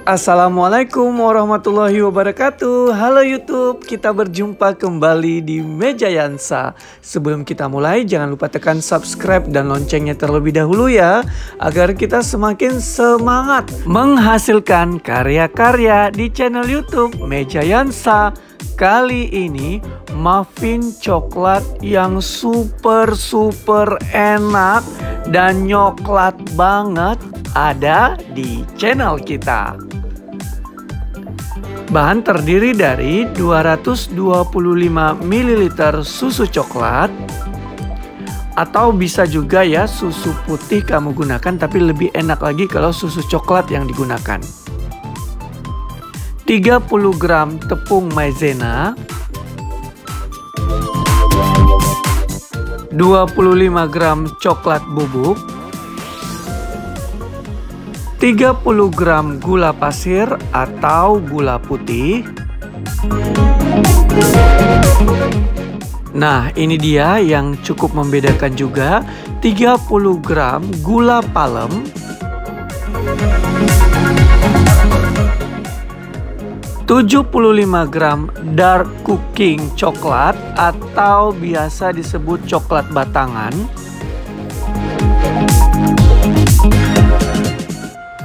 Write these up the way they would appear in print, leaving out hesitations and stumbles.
Assalamualaikum warahmatullahi wabarakatuh. Halo YouTube, kita berjumpa kembali di Meja Yansa. Sebelum kita mulai, jangan lupa tekan subscribe dan loncengnya terlebih dahulu ya, agar kita semakin semangat menghasilkan karya-karya di channel YouTube Meja Yansa. Kali ini muffin coklat yang super enak dan nyoklat banget ada di channel kita. Bahan terdiri dari 225 ml susu coklat, atau bisa juga ya susu putih kamu gunakan, tapi lebih enak lagi kalau susu coklat yang digunakan. 30 gram tepung maizena, 25 gram coklat bubuk, 30 gram gula pasir atau gula putih. Nah, ini dia yang cukup membedakan juga, 30 gram gula palem, 75 gram dark cooking coklat atau biasa disebut coklat batangan,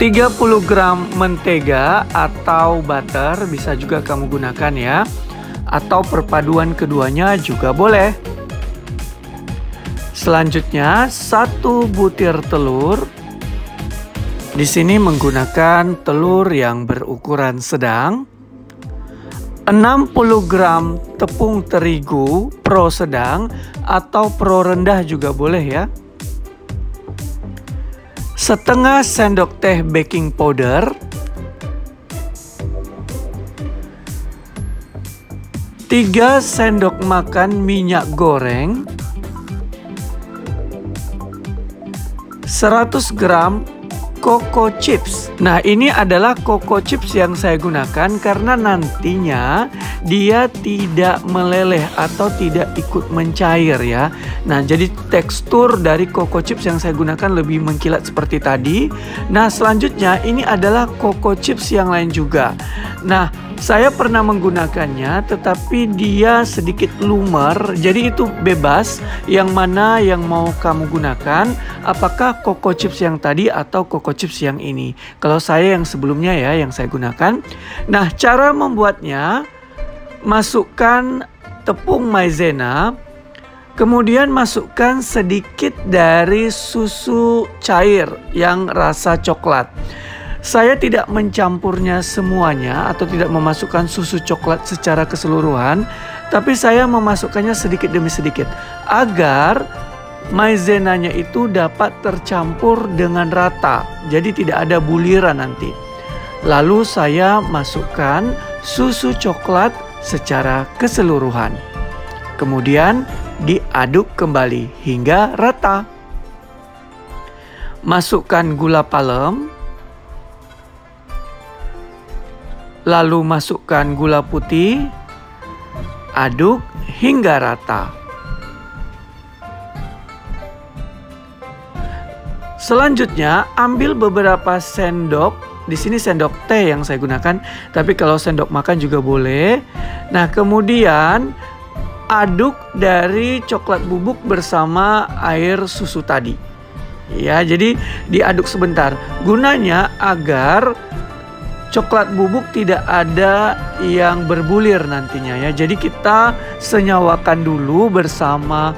30 gram mentega atau butter bisa juga kamu gunakan ya, atau perpaduan keduanya juga boleh. Selanjutnya 1 butir telur. Di sini menggunakan telur yang berukuran sedang. 60 gram tepung terigu pro sedang atau pro rendah juga boleh ya. Setengah sendok teh baking powder, 3 sendok makan minyak goreng, 100 gram Coco Chips. Nah, ini adalah Coco Chips yang saya gunakan karena nantinya dia tidak meleleh atau tidak ikut mencair ya. Nah, jadi tekstur dari Coco Chips yang saya gunakan lebih mengkilat seperti tadi. Nah, selanjutnya ini adalah Coco Chips yang lain juga. Nah, saya pernah menggunakannya tetapi dia sedikit lumer, jadi itu bebas yang mana yang mau kamu gunakan, apakah Coco Chips yang tadi atau Coco Chips yang ini. Kalau saya yang sebelumnya ya yang saya gunakan. Nah, cara membuatnya, masukkan tepung maizena, kemudian masukkan sedikit dari susu cair yang rasa coklat. Saya tidak mencampurnya semuanya atau tidak memasukkan susu coklat secara keseluruhan, tapi saya memasukkannya sedikit demi sedikit agar maizenanya itu dapat tercampur dengan rata, jadi tidak ada buliran nanti. Lalu saya masukkan susu coklat secara keseluruhan. Kemudian diaduk kembali hingga rata. Masukkan gula palem, lalu masukkan gula putih, aduk hingga rata. Selanjutnya ambil beberapa sendok, di sini sendok teh yang saya gunakan, tapi kalau sendok makan juga boleh. Nah, kemudian aduk dari coklat bubuk bersama air susu tadi. Ya, jadi diaduk sebentar. Gunanya agar coklat bubuk tidak ada yang berbulir nantinya ya. Jadi kita senyawakan dulu bersama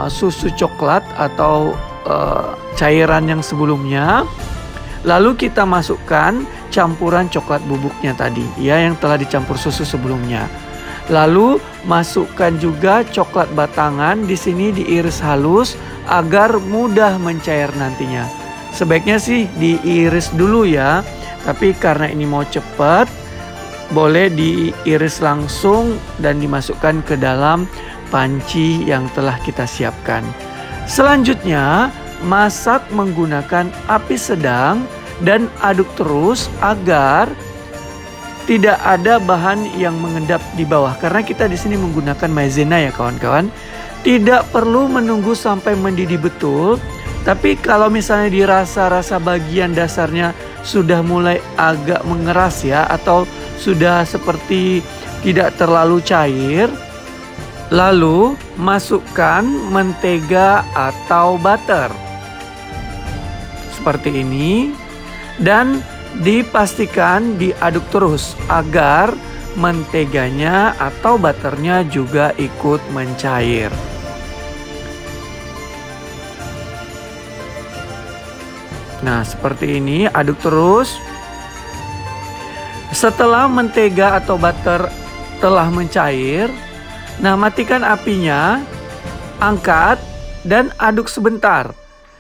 susu coklat atau cairan yang sebelumnya. Lalu kita masukkan campuran coklat bubuknya tadi ya, yang telah dicampur susu sebelumnya. Lalu masukkan juga coklat batangan, di sini diiris halus agar mudah mencair nantinya. Sebaiknya sih diiris dulu ya. Tapi karena ini mau cepat, boleh diiris langsung dan dimasukkan ke dalam panci yang telah kita siapkan. Selanjutnya, masak menggunakan api sedang dan aduk terus agar tidak ada bahan yang mengendap di bawah. Karena kita di sini menggunakan maizena ya kawan-kawan. Tidak perlu menunggu sampai mendidih betul. Tapi kalau misalnya dirasa bagian dasarnya sudah mulai agak mengeras ya, atau sudah seperti tidak terlalu cair, lalu masukkan mentega atau butter seperti ini, dan dipastikan diaduk terus agar menteganya atau butternya juga ikut mencair. Nah, seperti ini, aduk terus. Setelah mentega atau butter telah mencair, nah matikan apinya, angkat dan aduk sebentar.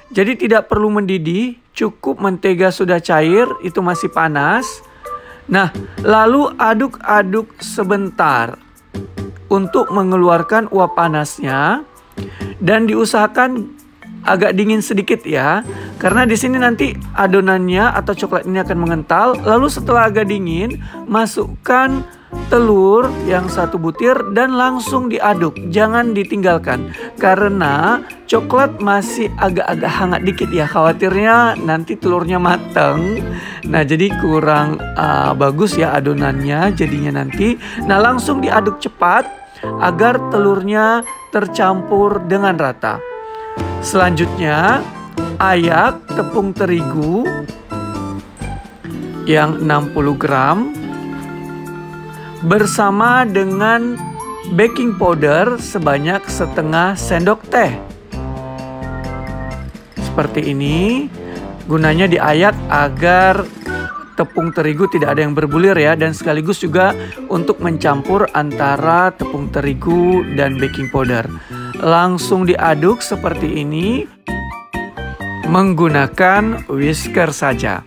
Jadi tidak perlu mendidih, cukup mentega sudah cair, itu masih panas. Nah, lalu aduk-aduk sebentar untuk mengeluarkan uap panasnya, dan diusahakan agak dingin sedikit ya, karena di sini nanti adonannya atau coklat ini akan mengental. Lalu setelah agak dingin, masukkan telur yang 1 butir dan langsung diaduk, jangan ditinggalkan karena coklat masih agak-agak hangat dikit ya, khawatirnya nanti telurnya mateng. Nah, jadi kurang bagus ya adonannya jadinya nanti. Nah, langsung diaduk cepat agar telurnya tercampur dengan rata. Selanjutnya, ayak tepung terigu yang 60 gram bersama dengan baking powder sebanyak setengah sendok teh. Seperti ini, gunanya diayak agar tepung terigu tidak ada yang berbulir ya, dan sekaligus juga untuk mencampur antara tepung terigu dan baking powder. Langsung diaduk seperti ini menggunakan whisker saja.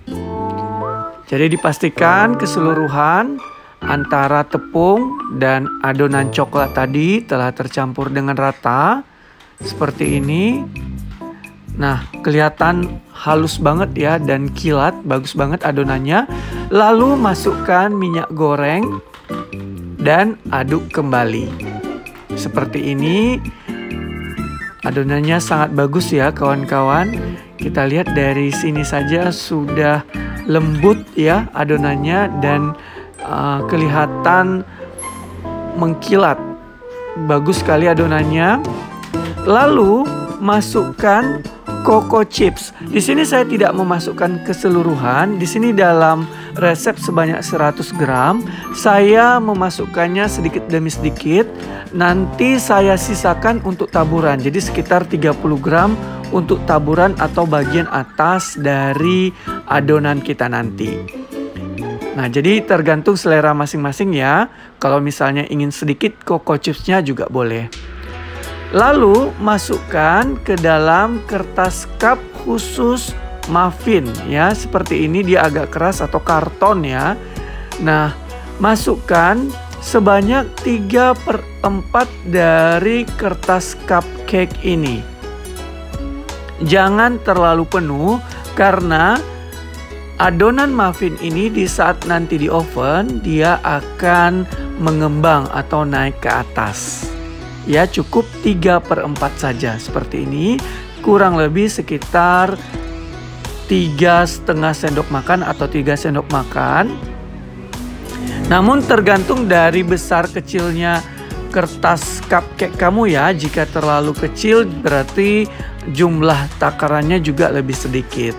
Jadi dipastikan keseluruhan antara tepung dan adonan coklat tadi telah tercampur dengan rata seperti ini. Nah, kelihatan halus banget ya dan kilat, bagus banget adonannya. Lalu masukkan minyak goreng dan aduk kembali. Seperti ini. Adonannya sangat bagus ya kawan-kawan. Kita lihat dari sini saja sudah lembut ya adonannya, dan kelihatan mengkilat. Bagus sekali adonannya. Lalu masukkan coco chips. Di sini saya tidak memasukkan keseluruhan. Di sini dalam resep sebanyak 100 gram, saya memasukkannya sedikit demi sedikit. Nanti saya sisakan untuk taburan. Jadi sekitar 30 gram untuk taburan atau bagian atas dari adonan kita nanti. Nah, jadi tergantung selera masing-masing ya. Kalau misalnya ingin sedikit coco chipsnya juga boleh. Lalu masukkan ke dalam kertas cup khusus muffin ya. Seperti ini, dia agak keras atau karton ya. Nah, masukkan sebanyak 3/4 dari kertas cupcake ini. Jangan terlalu penuh karena adonan muffin ini di saat nanti di oven dia akan mengembang atau naik ke atas. Ya, cukup 3/4 saja seperti ini, kurang lebih sekitar 3,5 sendok makan atau 3 sendok makan. Namun tergantung dari besar kecilnya kertas cupcake kamu ya. Jika terlalu kecil berarti jumlah takarannya juga lebih sedikit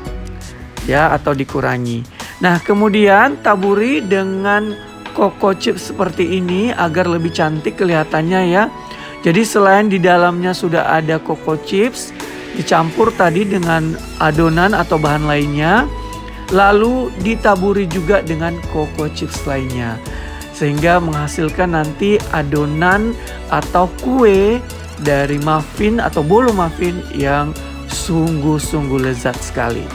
ya, atau dikurangi. Nah, kemudian taburi dengan coco chips seperti ini agar lebih cantik kelihatannya ya. Jadi selain di dalamnya sudah ada coco chips dicampur tadi dengan adonan atau bahan lainnya, lalu ditaburi juga dengan coco chips lainnya, sehingga menghasilkan nanti adonan atau kue dari muffin atau bolu muffin yang sungguh-sungguh lezat sekali.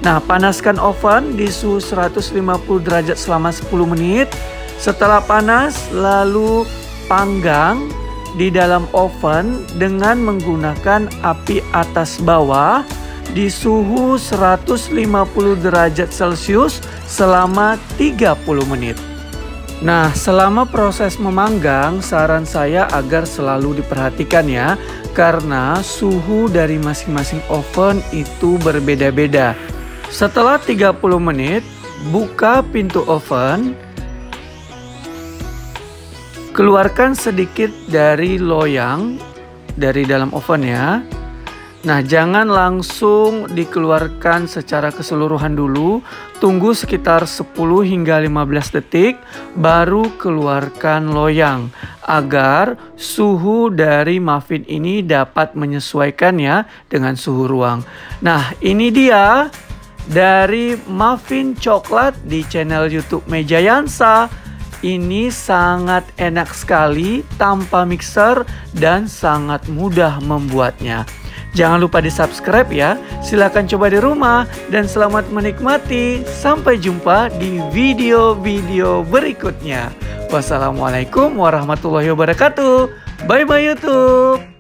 Nah, panaskan oven di suhu 150 derajat selama 10 menit. Setelah panas, lalu panggang di dalam oven dengan menggunakan api atas bawah di suhu 150 derajat Celcius selama 30 menit. Nah, selama proses memanggang, saran saya agar selalu diperhatikan ya, karena suhu dari masing-masing oven itu berbeda-beda. Setelah 30 menit, buka pintu oven. Keluarkan sedikit dari loyang dari dalam oven ya. Nah, jangan langsung dikeluarkan secara keseluruhan dulu. Tunggu sekitar 10 hingga 15 detik baru keluarkan loyang agar suhu dari muffin ini dapat menyesuaikan ya dengan suhu ruang. Nah, ini dia dari muffin coklat di channel YouTube Mejayansa. Ini sangat enak sekali tanpa mixer dan sangat mudah membuatnya. Jangan lupa di-subscribe ya. Silahkan coba di rumah dan selamat menikmati. Sampai jumpa di video-video berikutnya. Wassalamualaikum warahmatullahi wabarakatuh. Bye-bye YouTube.